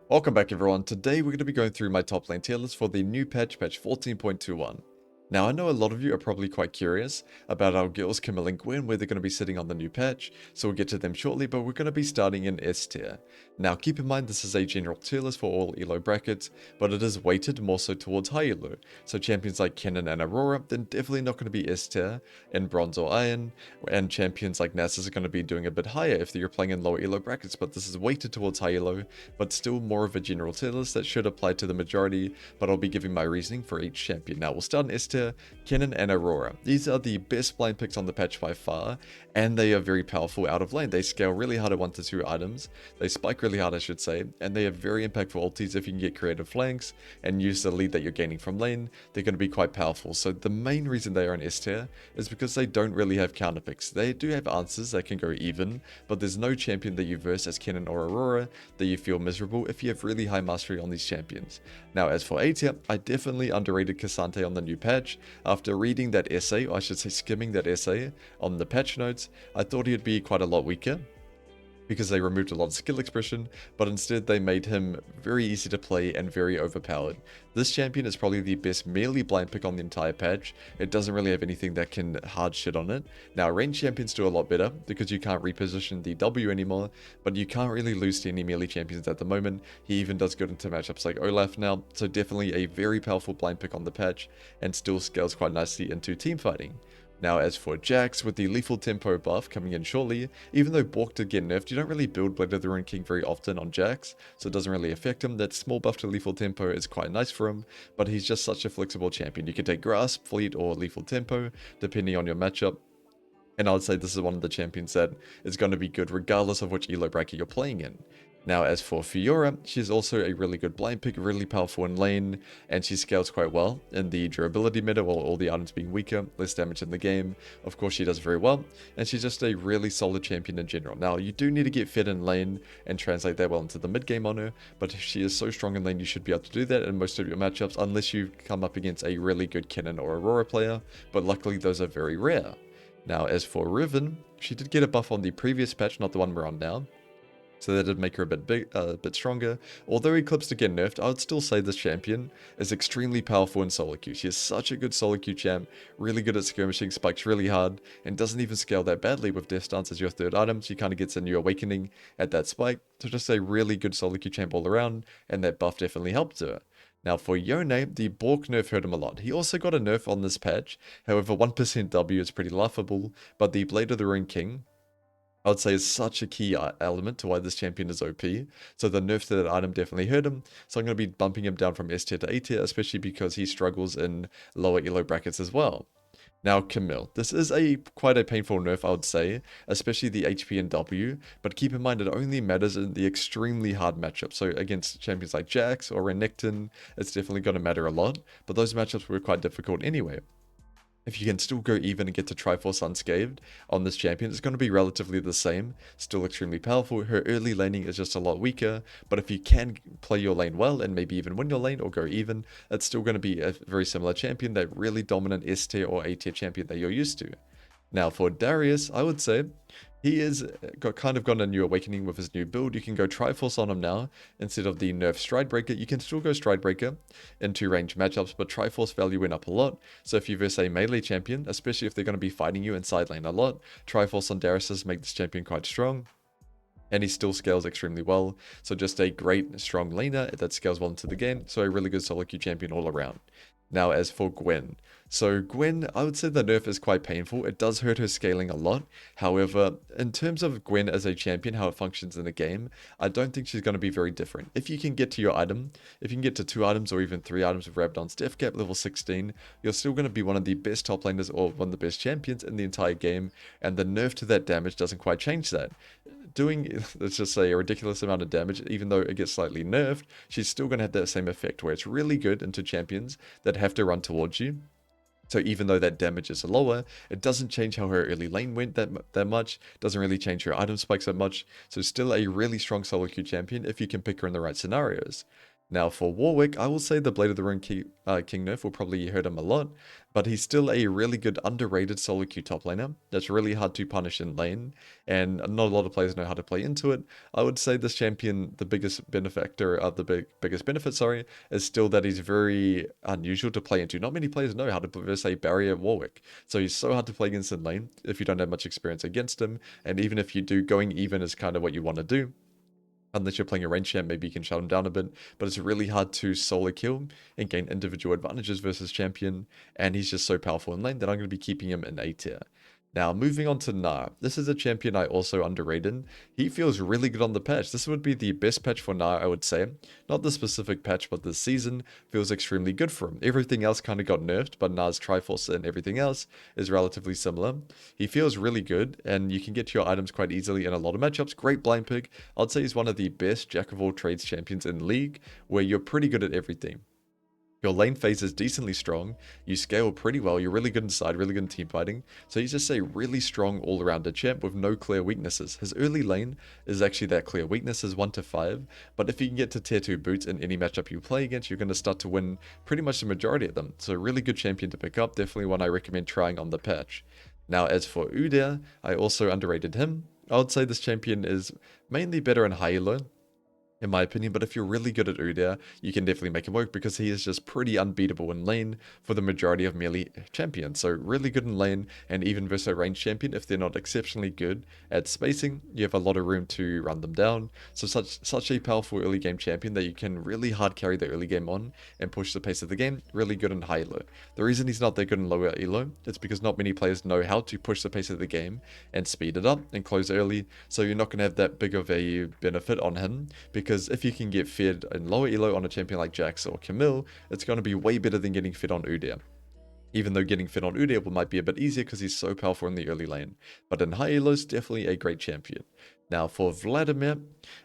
Welcome back everyone. Today we're going to be going through my top lane tier list for the new patch 14.21. Now I know a lot of you are probably quite curious about our girls Camille and Gwen, where they're going to be sitting on the new patch, so we'll get to them shortly, but we're going to be starting in S tier. Now keep in mind this is a general tier list for all elo brackets, but it is weighted more so towards high elo, so champions like Kennen and Aurora, then definitely not going to be S tier in bronze or iron, and champions like Nasus are going to be doing a bit higher if you're playing in lower elo brackets, but this is weighted towards high elo, but still more of a general tier list that should apply to the majority, but I'll be giving my reasoning for each champion. Now we'll start in S tier, Kennen and Aurora. These are the best blind picks on the patch by far, and they are very powerful out of lane. They scale really hard at 1 to 2 items, they spike really hard I should say, and they have very impactful ultis if you can get creative flanks and use the lead that you're gaining from lane. They're going to be quite powerful, so the main reason they are in S tier is because they don't really have counter picks. They do have answers that can go even, but there's no champion that you verse as Kennen or Aurora that you feel miserable if you have really high mastery on these champions. Now as for A tier, I definitely underrated Cassante on the new patch. After reading that essay, or I should say skimming that essay on the patch notes, I thought he'd be quite a lot weaker, because they removed a lot of skill expression, but instead they made him very easy to play and very overpowered. This champion is probably the best melee blind pick on the entire patch. It doesn't really have anything that can hard shit on it. Now ranged champions do a lot better, because you can't reposition the W anymore, but you can't really lose to any melee champions at the moment. He even does good into matchups like Olaf now, so definitely a very powerful blind pick on the patch, and still scales quite nicely into team fighting. Now as for Jax, with the lethal tempo buff coming in shortly, even though Bork did get nerfed, you don't really build Blade of the Ruined King very often on Jax, so it doesn't really affect him. That small buff to lethal tempo is quite nice for him, but he's just such a flexible champion. You can take Grasp, Fleet, or lethal tempo, depending on your matchup. And I would say this is one of the champions that is going to be good regardless of which elo bracket you're playing in. Now as for Fiora, she's also a really good blind pick, really powerful in lane, and she scales quite well in the durability meta while all the items being weaker, less damage in the game. Of course she does very well, and she's just a really solid champion in general. Now you do need to get fed in lane and translate that well into the mid game on her, but if she is so strong in lane you should be able to do that in most of your matchups unless you come up against a really good Kennen or Aurora player, but luckily those are very rare. Now as for Riven, she did get a buff on the previous patch, not the one we're on now, so that did make her a bit stronger. Although Eclipse did get nerfed, I would still say this champion is extremely powerful in solo queue. She is such a good solo queue champ, really good at skirmishing, spikes really hard, and doesn't even scale that badly with Death Dance as your third item. She kind of gets a new awakening at that spike, so just a really good solo queue champ all around, and that buff definitely helped her. Now for Yone, the Bork nerf hurt him a lot. He also got a nerf on this patch, however 1% W is pretty laughable, but the Blade of the Ruined King, I would say, is such a key element to why this champion is OP. So the nerf to that item definitely hurt him. So I'm going to be bumping him down from S tier to A tier, especially because he struggles in lower elo brackets as well. Now Camille, this is quite a painful nerf I would say, especially the HP and W, but keep in mind it only matters in the extremely hard matchups. So against champions like Jax or Renekton, it's definitely going to matter a lot, but those matchups were quite difficult anyway. If you can still go even and get to Triforce unscathed on this champion, it's going to be relatively the same, still extremely powerful. Her early laning is just a lot weaker, but if you can play your lane well and maybe even win your lane or go even, it's still going to be a very similar champion, that really dominant S tier or A tier champion that you're used to. Now for Darius, I would say he is kind of got a new awakening with his new build. You can go Triforce on him now instead of the nerf Stridebreaker. You can still go Stridebreaker into ranged matchups, but Triforce value went up a lot. So if you verse a melee champion, especially if they're going to be fighting you in side lane a lot, Triforce on Darius does make this champion quite strong. And he still scales extremely well. So just a great strong laner that scales well into the game. So a really good solo queue champion all around. Now as for Gwen, so Gwen, I would say the nerf is quite painful. It does hurt her scaling a lot. However, in terms of Gwen as a champion, how it functions in the game, I don't think she's going to be very different. If you can get to your item, if you can get to 2 items or even 3 items with Rabadon's Death Cap level 16, you're still going to be one of the best top laners or one of the best champions in the entire game, and the nerf to that damage doesn't quite change that. Doing, let's just say, a ridiculous amount of damage, even though it gets slightly nerfed, she's still going to have that same effect where it's really good into champions that have to run towards you. So even though that damage is lower, it doesn't change how her early lane went that much, doesn't really change her item spikes that much, so still a really strong solo queue champion if you can pick her in the right scenarios. Now for Warwick, I will say the Blade of the Rune King nerf will probably hurt him a lot, but he's still a really good underrated solo queue top laner that's really hard to punish in lane, and not a lot of players know how to play into it. I would say this champion, the biggest benefactor of the biggest benefit, sorry, is still that he's very unusual to play into. Not many players know how to verse a barrier Warwick, so he's so hard to play against in lane if you don't have much experience against him, and even if you do, going even is kind of what you want to do. Unless you're playing a range champ, maybe you can shut him down a bit, but it's really hard to solo kill and gain individual advantages versus champion, and he's just so powerful in lane that I'm going to be keeping him in A tier. Now, moving on to Gnar. This is a champion I also underrated. He feels really good on the patch. This would be the best patch for Gnar, I would say. Not the specific patch, but this season feels extremely good for him. Everything else kind of got nerfed, but Gnar's Triforce and everything else is relatively similar. He feels really good, and you can get to your items quite easily in a lot of matchups. Great blind pick. I'd say he's one of the best jack-of-all-trades champions in League, where you're pretty good at everything. Your lane phase is decently strong, you scale pretty well, you're really good inside, really good in team fighting, so he's just a really strong all-rounder champ with no clear weaknesses. His early lane is actually that clear weaknesses 1 to 5, but if you can get to tier 2 boots in any matchup you play against, you're going to start to win pretty much the majority of them. So really good champion to pick up, definitely one I recommend trying on the patch. Now as for Udyr, I also underrated him. I would say this champion is mainly better in high elo, in my opinion, but if you're really good at Udyr, you can definitely make him work because he is just pretty unbeatable in lane for the majority of melee champions. So really good in lane, and even versus a range champion, if they're not exceptionally good at spacing, you have a lot of room to run them down. So such a powerful early game champion that you can really hard carry the early game on and push the pace of the game. Really good in high elo. The reason he's not that good in lower elo is because not many players know how to push the pace of the game and speed it up and close early, so you're not going to have that big of a benefit on him, because if you can get fed in lower elo on a champion like Jax or Camille, it's going to be way better than getting fed on Udyr. Even though getting fed on Udyr might be a bit easier because he's so powerful in the early lane. But in high elos, definitely a great champion. Now for Vladimir,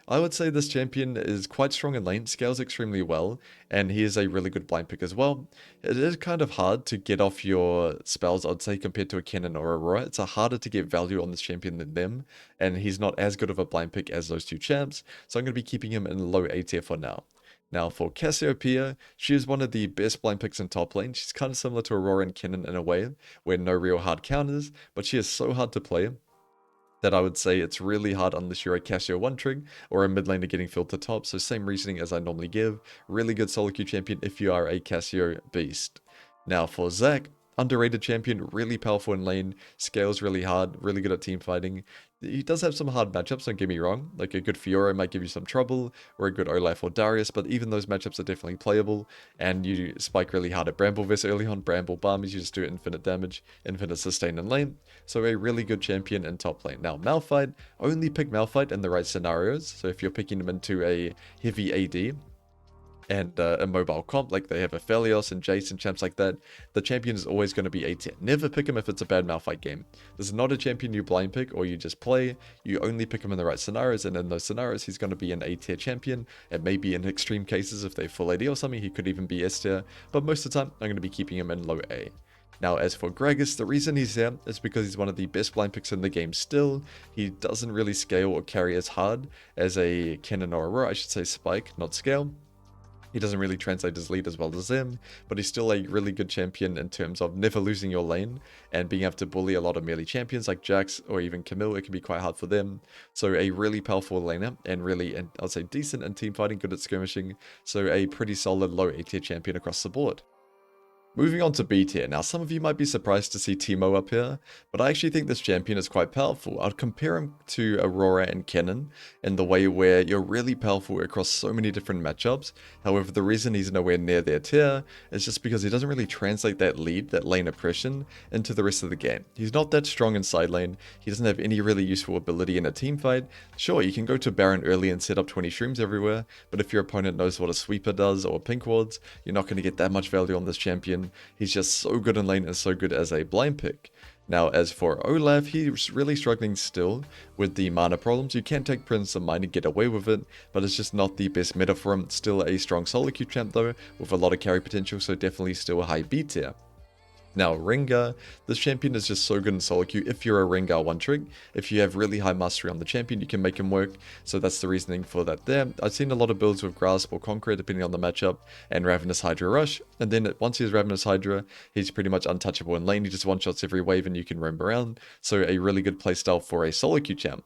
I would say this champion is quite strong in lane, scales extremely well, and he is a really good blind pick as well. It is kind of hard to get off your spells, I'd say, compared to a Kennen or Aurora. It's harder to get value on this champion than them, and he's not as good of a blind pick as those two champs, so I'm going to be keeping him in low A tier for now. Now for Cassiopeia, she is one of the best blind picks in top lane. She's kind of similar to Aurora and Kennen in a way, where no real hard counters, but she is so hard to play that I would say it's really hard unless you're a Cassio 1-trig or a mid laner getting filled to top. So same reasoning as I normally give. Really good solo queue champion if you are a Cassio beast. Now for Zac, underrated champion, really powerful in lane, scales really hard, really good at team fighting. He does have some hard matchups, don't get me wrong. Like a good Fiora might give you some trouble, or a good Olaf or Darius, but even those matchups are definitely playable, and you spike really hard at Bramble Vest early on. Bramble Balmies, you just do infinite damage, infinite sustain in lane, so a really good champion in top lane. Now Malphite, only pick Malphite in the right scenarios, so if you're picking him into a heavy AD, and a mobile comp, like they have a Aphelios and Jace and champs like that, the champion is always going to be A-tier. Never pick him if it's a bad Malphite game. This is not a champion you blind pick or you just play. You only pick him in the right scenarios, and in those scenarios, he's going to be an A-tier champion. And maybe in extreme cases, if they full AD or something, he could even be S-tier. But most of the time, I'm going to be keeping him in low A. Now, as for Gragas, the reason he's here is because he's one of the best blind picks in the game still. He doesn't really scale or carry as hard as a Kennen or Aurora, I should say spike, not scale. He doesn't really translate his lead as well as them, but he's still a really good champion in terms of never losing your lane and being able to bully a lot of melee champions like Jax or even Camille. It can be quite hard for them. So a really powerful laner and really, and I'd say decent in team fighting, good at skirmishing. So a pretty solid low A tier champion across the board. Moving on to B tier. Now, some of you might be surprised to see Teemo up here, but I actually think this champion is quite powerful. I'd compare him to Aurora and Kennen in the way where you're really powerful across so many different matchups. However, the reason he's nowhere near their tier is just because he doesn't really translate that lead, that lane oppression, into the rest of the game. He's not that strong in side lane. He doesn't have any really useful ability in a team fight. Sure, you can go to Baron early and set up 20 shrooms everywhere, but if your opponent knows what a sweeper does or pink wards, you're not going to get that much value on this champion. He's just so good in lane and so good as a blind pick. Now, as for Olaf, he's really struggling still with the mana problems. You can take Presence of Mind and get away with it, but it's just not the best meta for him. Still a strong solo queue champ though, with a lot of carry potential, so definitely still a high B tier. Now, Rengar, this champion is just so good in solo queue if you're a Rengar one-trick. If you have really high mastery on the champion, you can make him work, so that's the reasoning for that there. I've seen a lot of builds with Grasp or Conqueror, depending on the matchup, and Ravenous Hydra Rush, and then once he has Ravenous Hydra, he's pretty much untouchable in lane. He just one-shots every wave and you can roam around, so a really good playstyle for a solo queue champ.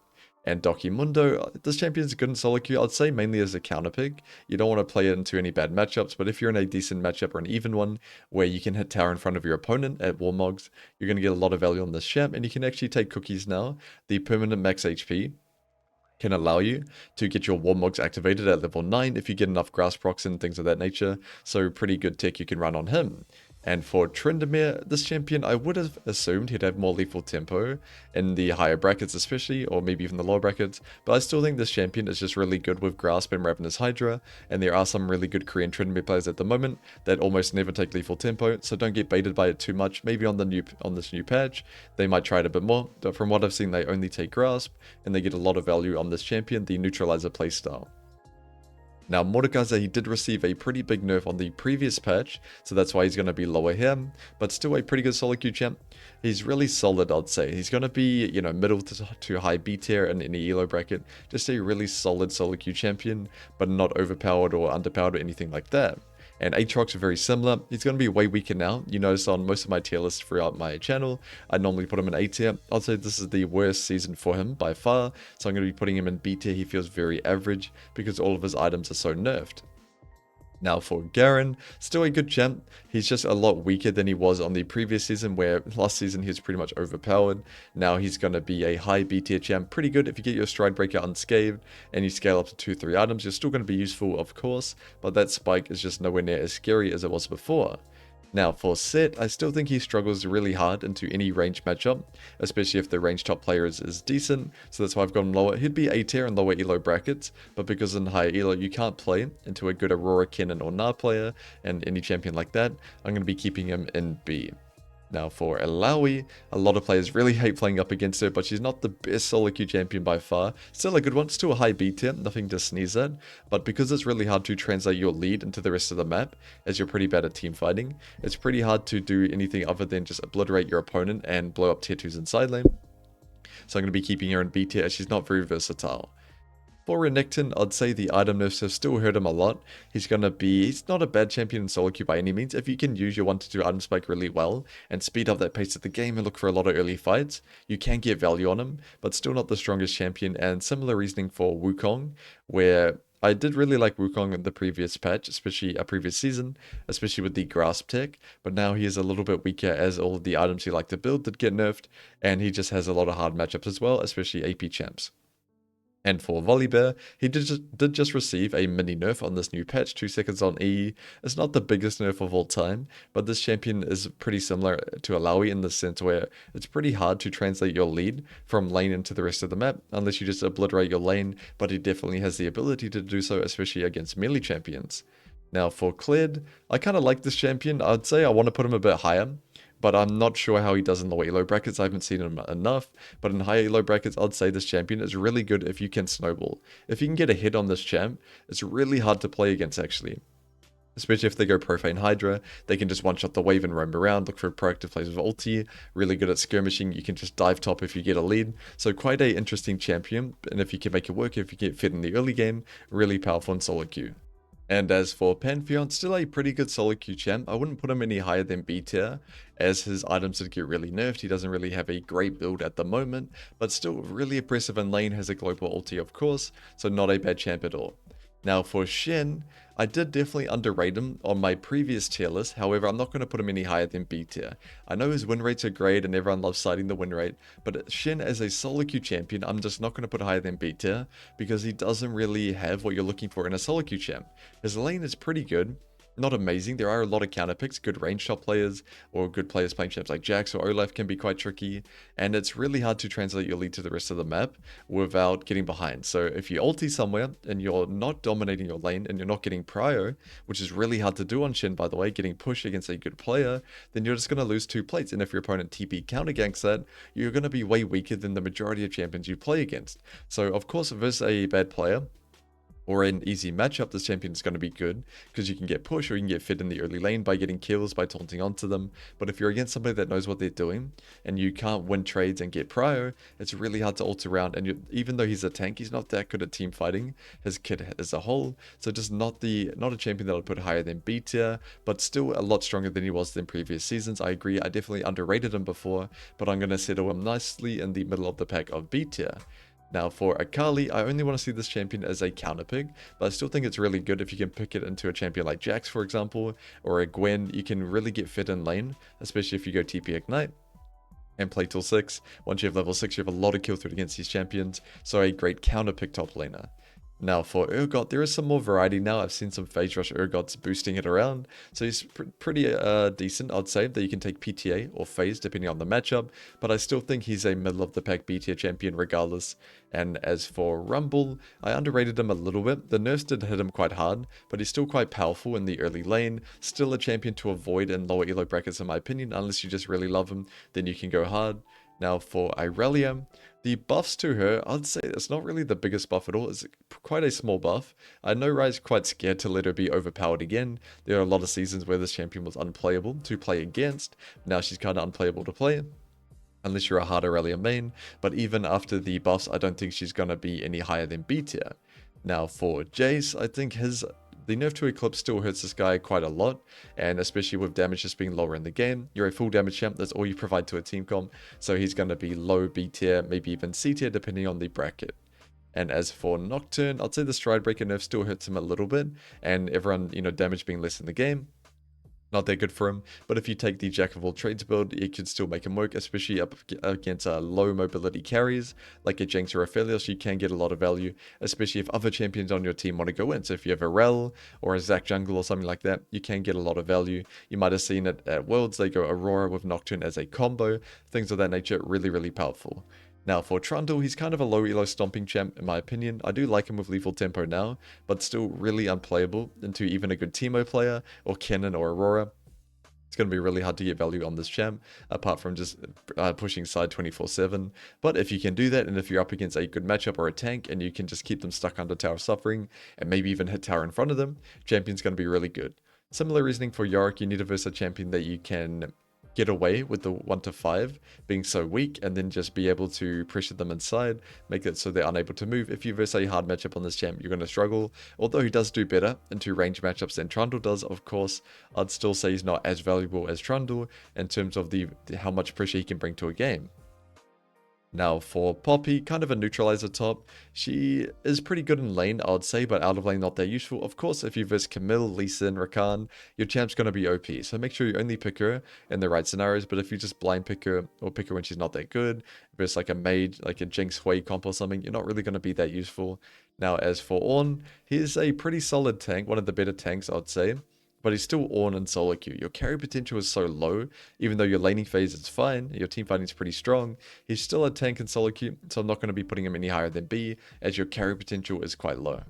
And Dr.Mundo, this champion is good in solo queue, I'd say mainly as a counter pick. You don't want to play it into any bad matchups, but if you're in a decent matchup or an even one, where you can hit tower in front of your opponent at Warmogs, you're going to get a lot of value on this champ, and you can actually take cookies now. The permanent max HP can allow you to get your Warmogs activated at level 9 if you get enough grass procs and things of that nature, so pretty good tech you can run on him. And for Tryndamere, this champion, I would have assumed he'd have more lethal tempo in the higher brackets especially, or maybe even the lower brackets, but I still think this champion is just really good with Grasp and Ravenous Hydra, and there are some really good Korean Tryndamere players at the moment that almost never take lethal tempo, so don't get baited by it too much. Maybe on this new patch, they might try it a bit more, but from what I've seen, they only take Grasp, and they get a lot of value on this champion, the Neutralizer playstyle. Now, Mordekaiser, he did receive a pretty big nerf on the previous patch, so that's why he's going to be lower here, but still a pretty good solo queue champ. He's really solid, I'd say. He's going to be, you know, middle to high B tier in any elo bracket. Just a really solid solo queue champion, but not overpowered or underpowered or anything like that. And Aatrox are very similar. He's going to be way weaker now. You notice on most of my tier lists throughout my channel, I normally put him in A tier. I'd say this is the worst season for him by far, so I'm going to be putting him in B tier. He feels very average because all of his items are so nerfed. Now for Garen, still a good champ. He's just a lot weaker than he was on the previous season, where last season he was pretty much overpowered. Now he's going to be a high B tier champ. Pretty good if you get your Stride Breaker unscathed and you scale up to 2-3 items. You're still going to be useful, of course, but that spike is just nowhere near as scary as it was before. Now for Sett, I still think he struggles really hard into any range matchup, especially if the range top player is decent, so that's why I've got him lower. He'd be A tier in lower elo brackets, but because in higher elo you can't play into a good Aurora, Kennen, or Gnar player, and any champion like that, I'm going to be keeping him in B. Now for Illaoi, a lot of players really hate playing up against her, but she's not the best solo queue champion by far. Still a good one, still a high B tier, nothing to sneeze at, but because it's really hard to translate your lead into the rest of the map, as you're pretty bad at team fighting, it's pretty hard to do anything other than just obliterate your opponent and blow up tier 2s in side lane. So I'm going to be keeping her in B tier as she's not very versatile. For Renekton, I'd say the item nerfs have still hurt him a lot. He's not a bad champion in solo queue by any means. If you can use your 1-2 item spike really well and speed up that pace of the game and look for a lot of early fights, you can get value on him, but still not the strongest champion. And similar reasoning for Wukong, where I did really like Wukong in the previous patch, especially a previous season, especially with the Grasp tech, but now he is a little bit weaker as all of the items he liked to build did get nerfed, and he just has a lot of hard matchups as well, especially AP champs. And for Volibear, he did just receive a mini nerf on this new patch, 2 seconds on E. It's not the biggest nerf of all time, but this champion is pretty similar to Illaoi in the sense where it's pretty hard to translate your lead from lane into the rest of the map, unless you just obliterate your lane, but he definitely has the ability to do so, especially against melee champions. Now for Kled, I kind of like this champion. I'd say I want to put him a bit higher, but I'm not sure how he does in lower elo brackets. I haven't seen him enough, but in higher elo brackets, I'd say this champion is really good if you can snowball. If you can get a hit on this champ, it's really hard to play against actually. Especially if they go Profane Hydra, they can just one-shot the wave and roam around, look for proactive plays with ulti, really good at skirmishing, you can just dive top if you get a lead. So quite a interesting champion, and if you can make it work, if you get fit in the early game, really powerful in solo queue. And as for Pantheon, still a pretty good solo queue champ. I wouldn't put him any higher than B tier, as his items did get really nerfed. He doesn't really have a great build at the moment, but still really impressive in lane, has a global ulti of course, so not a bad champ at all. Now for Shen, I did definitely underrate him on my previous tier list, however I'm not going to put him any higher than B tier. I know his win rates are great and everyone loves citing the win rate, but Shen as a solo queue champion I'm just not going to put higher than B tier, because he doesn't really have what you're looking for in a solo queue champ. His lane is pretty good, not amazing. There are a lot of counter picks, good range shot players, or good players playing champs like Jax or Olaf can be quite tricky, and it's really hard to translate your lead to the rest of the map without getting behind. So if you ulti somewhere and you're not dominating your lane and you're not getting prio, which is really hard to do on Shen by the way, getting pushed against a good player, then you're just going to lose 2 plates, and if your opponent TP counter ganks that, you're going to be way weaker than the majority of champions you play against. So of course versus a bad player, or an easy matchup, this champion is going to be good because you can get push or you can get fed in the early lane by getting kills, by taunting onto them. But if you're against somebody that knows what they're doing and you can't win trades and get prio, it's really hard to ult around. And even though he's a tank, he's not that good at team fighting, his kit as a whole. So just not a champion that I would put higher than B tier, but still a lot stronger than he was in previous seasons. I agree, I definitely underrated him before, but I'm going to settle him nicely in the middle of the pack of B tier. Now for Akali, I only want to see this champion as a counter pick, but I still think it's really good if you can pick it into a champion like Jax, for example, or a Gwen. You can really get fit in lane, especially if you go TP Ignite and play till 6. Once you have level 6, you have a lot of kill threat against these champions, so a great counter pick top laner. Now for Urgot, there is some more variety now. I've seen some phase rush Urgots boosting it around, so he's pretty decent, I'd say, that you can take PTA or phase depending on the matchup, but I still think he's a middle of the pack B tier champion regardless. And as for Rumble, I underrated him a little bit. The nerfs did hit him quite hard, but he's still quite powerful in the early lane, still a champion to avoid in lower elo brackets in my opinion, unless you just really love him, then you can go hard. Now for Irelia, the buffs to her, I'd say it's not really the biggest buff at all. It's quite a small buff. I know Rai's quite scared to let her be overpowered again. There are a lot of seasons where this champion was unplayable to play against. Now she's kind of unplayable to play, unless you're a hard Irelia main. But even after the buffs, I don't think she's going to be any higher than B tier. Now for Jace, I think the nerf to Eclipse still hurts this guy quite a lot, and especially with damage just being lower in the game. You're a full damage champ, that's all you provide to a team comp, so he's going to be low B tier, maybe even C tier depending on the bracket. And as for Nocturne, I'd say the Stride Breaker nerf still hurts him a little bit, and everyone, damage being less in the game, not that good for him. But if you take the Jack of all trades build, it could still make him work, especially up against low mobility carries like a Jinx or a Phelios. You can get a lot of value, especially if other champions on your team want to go in. So if you have a Rel or a Zac Jungle or something like that, you can get a lot of value. You might have seen it at Worlds, they go Aurora with Nocturne as a combo, things of that nature, really, really powerful. Now for Trundle, he's kind of a low elo stomping champ in my opinion. I do like him with lethal tempo now, but still really unplayable into even a good Teemo player or Kennen or Aurora. It's going to be really hard to get value on this champ, apart from just pushing side 24/7. But if you can do that, and if you're up against a good matchup or a tank, and you can just keep them stuck under Tower of Suffering, and maybe even hit tower in front of them, champion's going to be really good. Similar reasoning for Yorick, you need to verse a champion that you can get away with the 1 to 5 being so weak, and then just be able to pressure them inside, make it so they're unable to move. If you verse a hard matchup on this champ, you're going to struggle. Although he does do better into range matchups than Trundle does, of course, I'd still say he's not as valuable as Trundle in terms of how much pressure he can bring to a game. Now for Poppy, kind of a neutralizer top. She is pretty good in lane, I would say, but out of lane not that useful. Of course, if you verse Camille, Lee Sin, Rakan, your champ's going to be OP. So make sure you only pick her in the right scenarios. But if you just blind pick her, or pick her when she's not that good, versus like a mage, like a Jinx Hui comp or something, you're not really going to be that useful. Now as for Ornn, he's a pretty solid tank, one of the better tanks, I'd say. But he's still Ornn and solo queue. Your carry potential is so low, even though your laning phase is fine, your team fighting is pretty strong, he's still a tank in solo queue, so I'm not going to be putting him any higher than B, as your carry potential is quite low.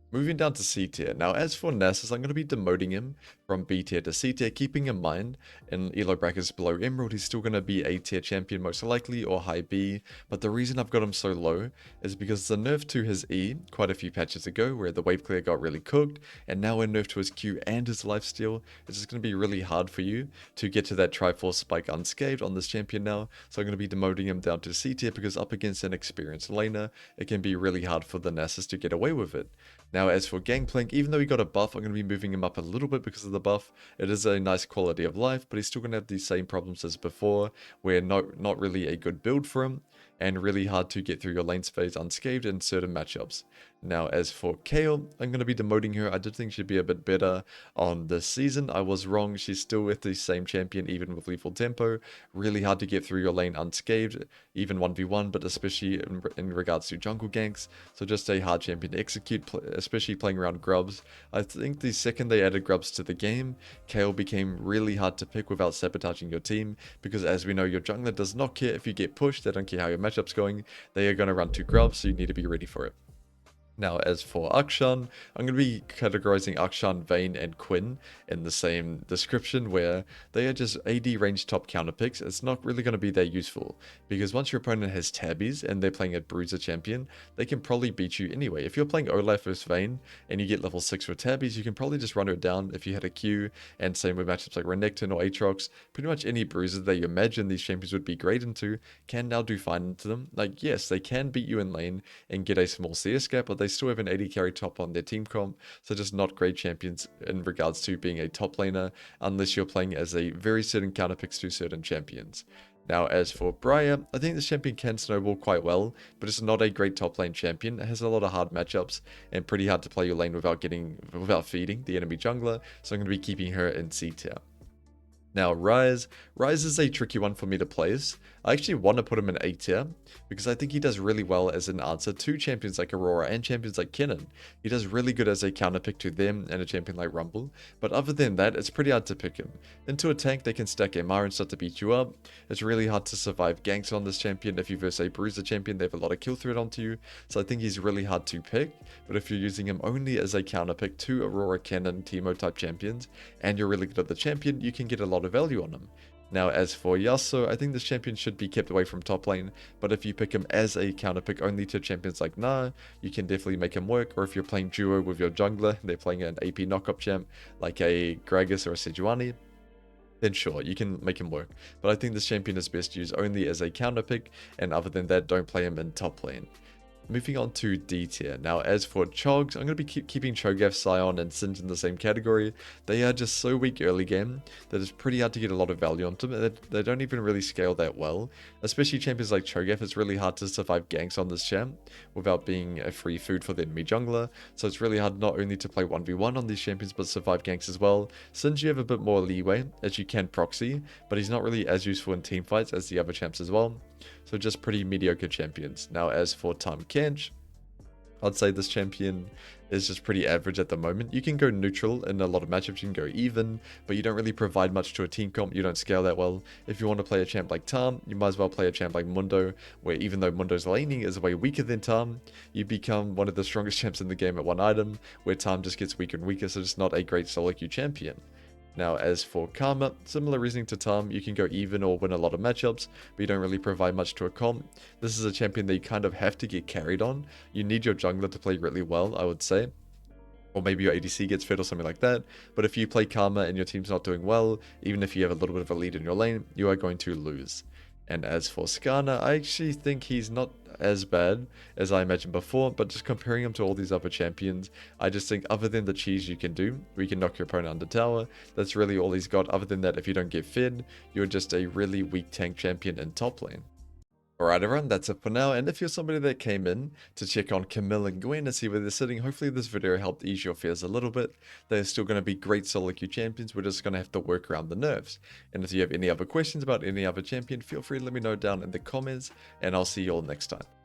Moving down to C tier. Now as for Nasus, I'm going to be demoting him from B tier to C tier, keeping in mind in elo brackets below Emerald, he's still going to be A tier champion most likely, or high B, but the reason I've got him so low is because the nerf to his E quite a few patches ago, where the wave clear got really cooked, and now a nerf to his Q and his lifesteal, it's just going to be really hard for you to get to that Triforce spike unscathed on this champion now, so I'm going to be demoting him down to C tier, because up against an experienced laner, it can be really hard for the Nasus to get away with it. Now as for Gangplank, even though he got a buff, I'm going to be moving him up a little bit because of the buff. It is a nice quality of life, but he's still going to have the same problems as before, where not really a good build for him, and really hard to get through your lane phase unscathed in certain matchups. Now as for Kayle, I'm going to be demoting her. I did think she'd be a bit better on this season. I was wrong. She's still with the same champion, even with lethal tempo. Really hard to get through your lane unscathed, even 1v1, but especially in regards to jungle ganks. So just a hard champion to execute, especially playing around grubs. I think the second they added grubs to the game, Kayle became really hard to pick without sabotaging your team, because as we know, your jungler does not care if you get pushed. They don't care how your matchup's going. They are going to run to grubs, so you need to be ready for it. Now, as for Akshan, I'm going to be categorizing Akshan, Vayne, and Quinn in the same description, where they are just AD range top counter picks. It's not really going to be that useful, because once your opponent has tabbies and they're playing a bruiser champion, they can probably beat you anyway. If you're playing Olaf versus Vayne and you get level 6 with tabbies, you can probably just run her down if you had a Q, and same with matchups like Renekton or Aatrox. Pretty much any bruiser that you imagine these champions would be great into can now do fine into them. Like, yes, they can beat you in lane and get a small CS gap, but they still have an 80 carry top on their team comp, so just not great champions in regards to being a top laner, unless you're playing as a very certain counter picks to certain champions. Now, as for Briar, I think this champion can snowball quite well, but it's not a great top lane champion. It has a lot of hard matchups and pretty hard to play your lane without feeding the enemy jungler, so I'm going to be keeping her in C tier. Now, Ryze is a tricky one for me to place. I actually want to put him in A tier, because I think he does really well as an answer to champions like Aurora and champions like Kennen. He does really good as a counter pick to them and a champion like Rumble, but other than that, it's pretty hard to pick him. Into a tank, they can stack Gnar and start to beat you up. It's really hard to survive ganks on this champion. If you verse a bruiser champion, they have a lot of kill threat onto you, so I think he's really hard to pick. But if you're using him only as a counter pick to Aurora, Kennen, Teemo type champions, and you're really good at the champion, you can get a lot of value on him. Now, as for Yasuo, I think this champion should be kept away from top lane, but if you pick him as a counter pick only to champions like Gnar, you can definitely make him work. Or if you're playing duo with your jungler, they're playing an AP knockup champ like a Gragas or a Sejuani, then sure, you can make him work. But I think this champion is best used only as a counter pick, and other than that, don't play him in top lane. Moving on to D tier. Now, as for Chogs, I'm going to be keeping Cho'gath, Sion, and Sint in the same category. They are just so weak early game that it's pretty hard to get a lot of value onto them. They don't even really scale that well. Especially champions like Cho'gath, it's really hard to survive ganks on this champ without being a free food for the enemy jungler. So it's really hard not only to play 1v1 on these champions, but survive ganks as well. Sint, you have a bit more leeway, as you can proxy, but he's not really as useful in team fights as the other champs as well. So just pretty mediocre champions. Now, as for Tahm Kench, I'd say this champion is just pretty average at the moment. You can go neutral in a lot of matchups, you can go even, but you don't really provide much to a team comp, you don't scale that well. If you want to play a champ like Tahm, you might as well play a champ like Mundo, where even though Mundo's laning is way weaker than Tahm, you become one of the strongest champs in the game at one item, where Tahm just gets weaker and weaker, so it's not a great solo queue champion. Now, as for Karma, similar reasoning to Tahm, you can go even or win a lot of matchups, but you don't really provide much to a comp. This is a champion that you kind of have to get carried on. You need your jungler to play really well, I would say. Or maybe your ADC gets fed or something like that. But if you play Karma and your team's not doing well, even if you have a little bit of a lead in your lane, you are going to lose. And as for Skarner, I actually think he's not as bad as I imagined before, but just comparing him to all these other champions, I just think other than the cheese you can do, where you can knock your opponent under tower, that's really all he's got. Other than that, if you don't get fed, you're just a really weak tank champion in top lane. Alright everyone, that's it for now, and if you're somebody that came in to check on Camille and Gwen and see where they're sitting, hopefully this video helped ease your fears a little bit. They're still going to be great solo queue champions, we're just going to have to work around the nerfs. And if you have any other questions about any other champion, feel free to let me know down in the comments, and I'll see you all next time.